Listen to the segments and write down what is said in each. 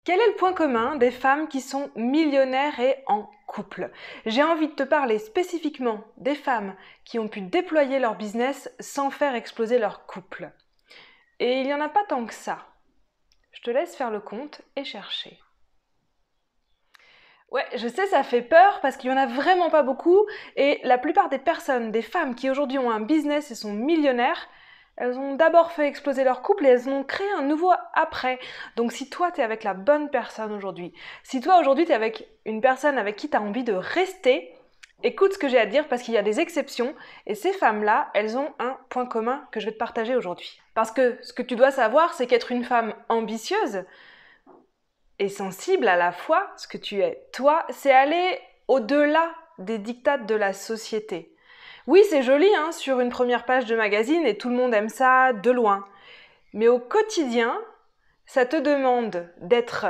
Quel est le point commun des femmes qui sont millionnaires et en couple? J'ai envie de te parler spécifiquement des femmes qui ont pu déployer leur business sans faire exploser leur couple. Et il n'y en a pas tant que ça. Je te laisse faire le compte et chercher. Ouais, je sais, ça fait peur parce qu'il n'y en a vraiment pas beaucoup et la plupart des personnes, des femmes qui aujourd'hui ont un business et sont millionnaires, elles ont d'abord fait exploser leur couple et elles en ont créé un nouveau après. Donc si toi tu es avec la bonne personne aujourd'hui, si toi aujourd'hui tu es avec une personne avec qui tu as envie de rester, écoute ce que j'ai à dire parce qu'il y a des exceptions et ces femmes-là, elles ont un point commun que je vais te partager aujourd'hui. Parce que ce que tu dois savoir, c'est qu'être une femme ambitieuse et sensible à la fois, ce que tu es toi, c'est aller au-delà des diktats de la société. Oui, c'est joli sur une première page de magazine et tout le monde aime ça de loin. Mais au quotidien, ça te demande d'être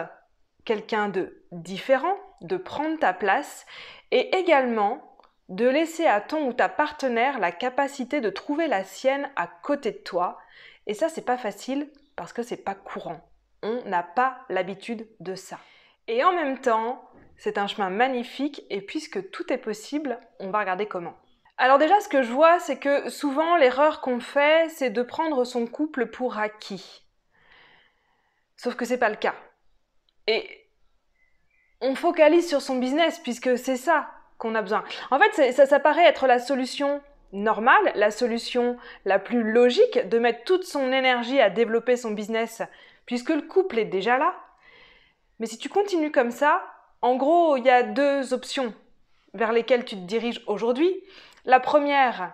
quelqu'un de différent, de prendre ta place et également de laisser à ton ou ta partenaire la capacité de trouver la sienne à côté de toi. Et ça, c'est pas facile parce que c'est pas courant. On n'a pas l'habitude de ça. Et en même temps, c'est un chemin magnifique et puisque tout est possible, on va regarder comment. Alors déjà, ce que je vois, c'est que souvent, l'erreur qu'on fait, c'est de prendre son couple pour acquis. Sauf que c'est pas le cas. Et on focalise sur son business puisque c'est ça qu'on a besoin. En fait, ça paraît être la solution normale, la solution la plus logique de mettre toute son énergie à développer son business puisque le couple est déjà là. Mais si tu continues comme ça, en gros, il y a deux options vers lesquelles tu te diriges aujourd'hui. La première,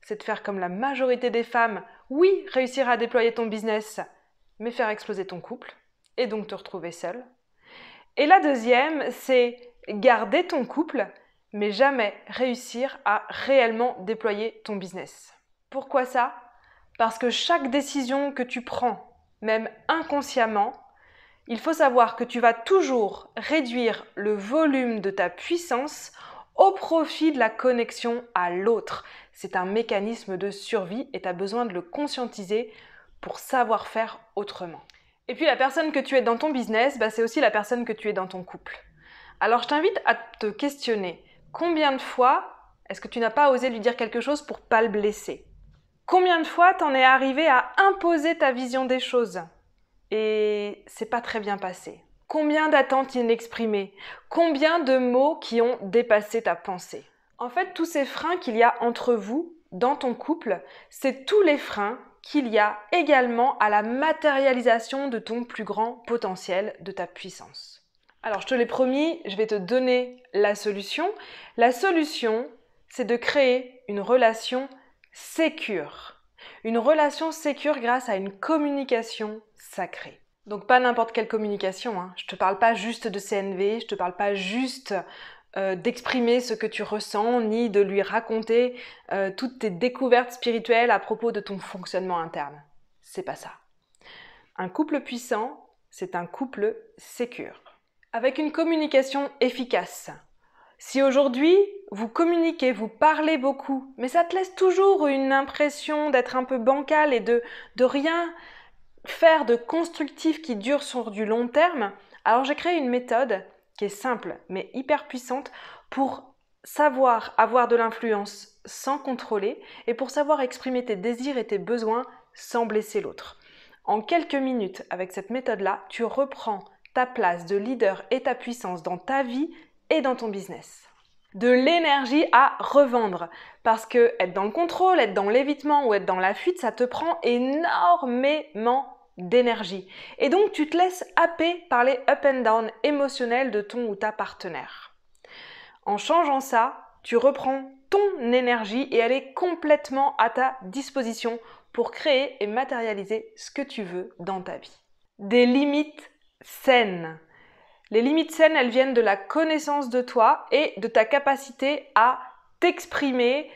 c'est de faire comme la majorité des femmes, oui, réussir à déployer ton business, mais faire exploser ton couple, et donc te retrouver seule. Et la deuxième, c'est garder ton couple, mais jamais réussir à réellement déployer ton business. Pourquoi ça? Parce que chaque décision que tu prends, même inconsciemment, il faut savoir que tu vas toujours réduire le volume de ta puissance au profit de la connexion à l'autre. C'est un mécanisme de survie et tu as besoin de le conscientiser pour savoir faire autrement. Et puis la personne que tu es dans ton business, c'est aussi la personne que tu es dans ton couple. Alors je t'invite à te questionner. Combien de fois est-ce que tu n'as pas osé lui dire quelque chose pour pas le blesser? Combien de fois t'en es arrivé à imposer ta vision des choses? Et c'est pas très bien passé. Combien d'attentes inexprimées? Combien de mots qui ont dépassé ta pensée? En fait, tous ces freins qu'il y a entre vous, dans ton couple, c'est tous les freins qu'il y a également à la matérialisation de ton plus grand potentiel, de ta puissance. Alors, je te l'ai promis, je vais te donner la solution. La solution, c'est de créer une relation sécure. Une relation sécure grâce à une communication sacrée. Donc pas n'importe quelle communication, Je te parle pas juste de CNV, je te parle pas juste d'exprimer ce que tu ressens, ni de lui raconter toutes tes découvertes spirituelles à propos de ton fonctionnement interne. C'est pas ça. Un couple puissant, c'est un couple sécure. Avec une communication efficace. Si aujourd'hui, vous communiquez, vous parlez beaucoup, mais ça te laisse toujours une impression d'être un peu bancal et de rien faire de constructif qui dure sur du long terme, alors j'ai créé une méthode qui est simple mais hyper puissante pour savoir avoir de l'influence sans contrôler et pour savoir exprimer tes désirs et tes besoins sans blesser l'autre. En quelques minutes, avec cette méthode-là, tu reprends ta place de leader et ta puissance dans ta vie et dans ton business. De l'énergie à revendre. Parce que être dans le contrôle, être dans l'évitement ou être dans la fuite, ça te prend énormément d'énergie. Et donc tu te laisses happer par les up and down émotionnels de ton ou ta partenaire. En changeant ça, tu reprends ton énergie et elle est complètement à ta disposition pour créer et matérialiser ce que tu veux dans ta vie. Des limites saines. Les limites saines, elles viennent de la connaissance de toi et de ta capacité à t'exprimer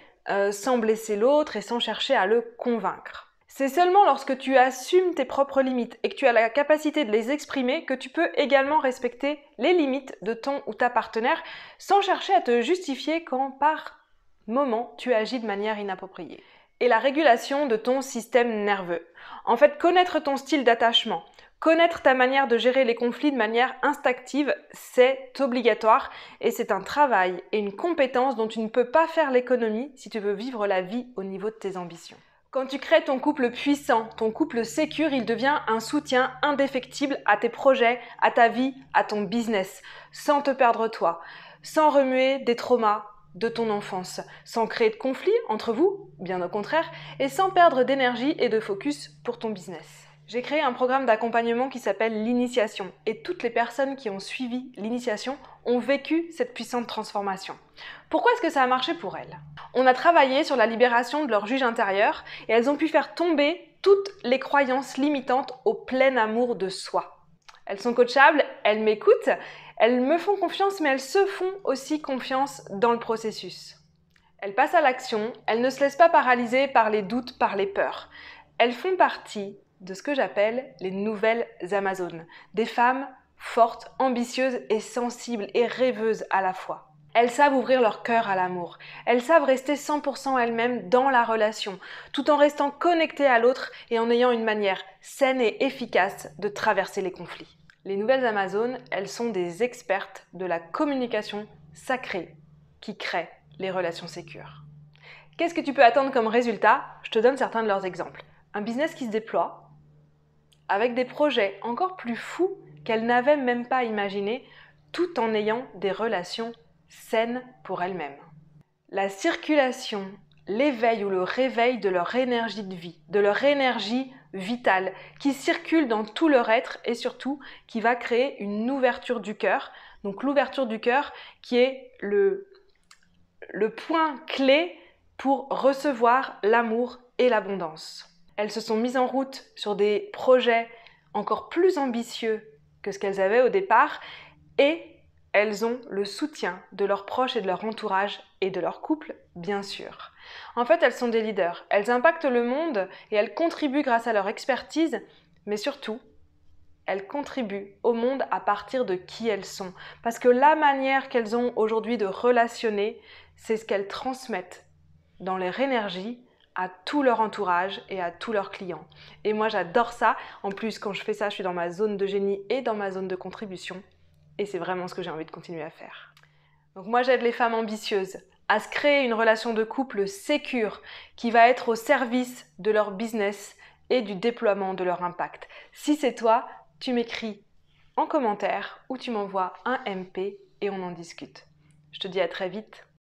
sans blesser l'autre et sans chercher à le convaincre. C'est seulement lorsque tu assumes tes propres limites et que tu as la capacité de les exprimer que tu peux également respecter les limites de ton ou ta partenaire sans chercher à te justifier quand par moment tu agis de manière inappropriée. Et la régulation de ton système nerveux. En fait, connaître ton style d'attachement, Connaître ta manière de gérer les conflits de manière instinctive, c'est obligatoire et c'est un travail et une compétence dont tu ne peux pas faire l'économie si tu veux vivre la vie au niveau de tes ambitions. Quand tu crées ton couple puissant, ton couple sécure, il devient un soutien indéfectible à tes projets, à ta vie, à ton business, sans te perdre toi, sans remuer des traumas de ton enfance, sans créer de conflits entre vous, bien au contraire, et sans perdre d'énergie et de focus pour ton business. J'ai créé un programme d'accompagnement qui s'appelle l'initiation et toutes les personnes qui ont suivi l'initiation ont vécu cette puissante transformation. Pourquoi est-ce que ça a marché pour elles? On a travaillé sur la libération de leur juge intérieur et elles ont pu faire tomber toutes les croyances limitantes au plein amour de soi. Elles sont coachables, elles m'écoutent, elles me font confiance mais elles se font aussi confiance dans le processus. Elles passent à l'action, elles ne se laissent pas paralyser par les doutes, par les peurs. Elles font partie de ce que j'appelle les nouvelles Amazones, des femmes fortes, ambitieuses et sensibles et rêveuses à la fois. Elles savent ouvrir leur cœur à l'amour, elles savent rester 100% elles-mêmes dans la relation, tout en restant connectées à l'autre et en ayant une manière saine et efficace de traverser les conflits. Les nouvelles Amazones, elles sont des expertes de la communication sacrée qui crée les relations sécures. Qu'est-ce que tu peux attendre comme résultat? Je te donne certains de leurs exemples. Un business qui se déploie, avec des projets encore plus fous qu'elles n'avaient même pas imaginés, tout en ayant des relations saines pour elles-mêmes. La circulation, l'éveil ou le réveil de leur énergie de vie, de leur énergie vitale, qui circule dans tout leur être et surtout qui va créer une ouverture du cœur. Donc l'ouverture du cœur qui est le point clé pour recevoir l'amour et l'abondance. Elles se sont mises en route sur des projets encore plus ambitieux que ce qu'elles avaient au départ et elles ont le soutien de leurs proches et de leur entourage et de leur couple, bien sûr. En fait, elles sont des leaders. Elles impactent le monde et elles contribuent grâce à leur expertise, mais surtout, elles contribuent au monde à partir de qui elles sont. Parce que la manière qu'elles ont aujourd'hui de relationner, c'est ce qu'elles transmettent dans leur énergie à tout leur entourage et à tous leurs clients. Et moi j'adore ça. En plus quand je fais ça, je suis dans ma zone de génie et dans ma zone de contribution. Et c'est vraiment ce que j'ai envie de continuer à faire. Donc moi j'aide les femmes ambitieuses à se créer une relation de couple sécure qui va être au service de leur business et du déploiement de leur impact. Si c'est toi, tu m'écris en commentaire ou tu m'envoies un MP et on en discute. Je te dis à très vite.